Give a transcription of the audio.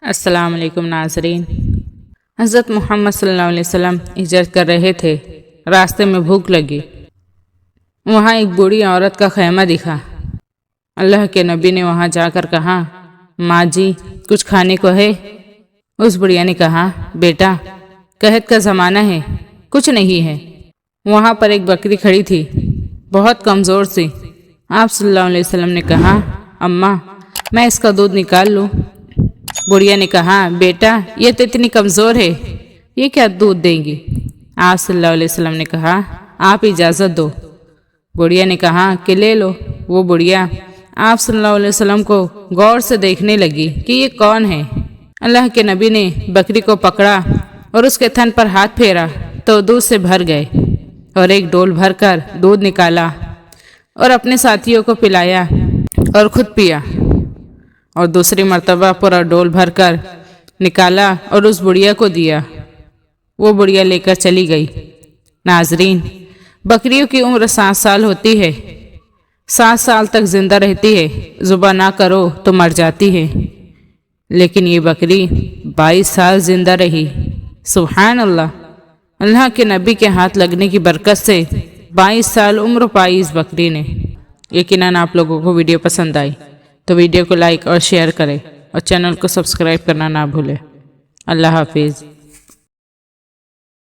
السلام علیکم ناظرین۔ حضرت محمد صلی اللہ علیہ وسلم ہجرت کر رہے تھے، راستے میں بھوک لگی۔ وہاں ایک بوڑھی عورت کا خیمہ دکھا۔ اللہ کے نبی نے وہاں جا کر کہا، ماں جی کچھ کھانے کو ہے؟ اس بڑھیا نے کہا، بیٹا قحط کا زمانہ ہے، کچھ نہیں ہے۔ وہاں پر ایک بکری کھڑی تھی، بہت کمزور سی۔ آپ صلی اللہ علیہ وسلم نے کہا، اماں میں اس کا دودھ نکال لوں؟ بڑھیا نے کہا، بیٹا یہ تو اتنی کمزور ہے، یہ کیا دودھ دیں گی؟ آپ صلی اللہ علیہ وسلم نے کہا، آپ اجازت دو۔ بڑھیا نے کہا کہ لے لو۔ وہ بڑھیا آپ صلی اللہ علیہ وسلم کو غور سے دیکھنے لگی کہ یہ کون ہے۔ اللہ کے نبی نے بکری کو پکڑا اور اس کے تھن پر ہاتھ پھیرا تو دودھ سے بھر گئے، اور ایک ڈول بھر کر دودھ نکالا اور اپنے ساتھیوں کو پلایا اور خود پیا، اور دوسری مرتبہ پورا ڈول بھر کر نکالا اور اس بڑھیا کو دیا۔ وہ بڑھیا لے کر چلی گئی۔ ناظرین، بکریوں کی عمر 7 سال ہوتی ہے، 7 سال تک زندہ رہتی ہے، ذبح نہ کرو تو مر جاتی ہے، لیکن یہ بکری 22 سال زندہ رہی۔ سبحان اللہ! اللہ کے نبی کے ہاتھ لگنے کی برکت سے 22 سال عمر پائی اس بکری نے۔ یقیناً آپ لوگوں کو ویڈیو پسند آئی تو ویڈیو کو لائک اور شیئر کریں، اور چینل کو سبسکرائب کرنا نہ بھولیں۔ اللہ حافظ۔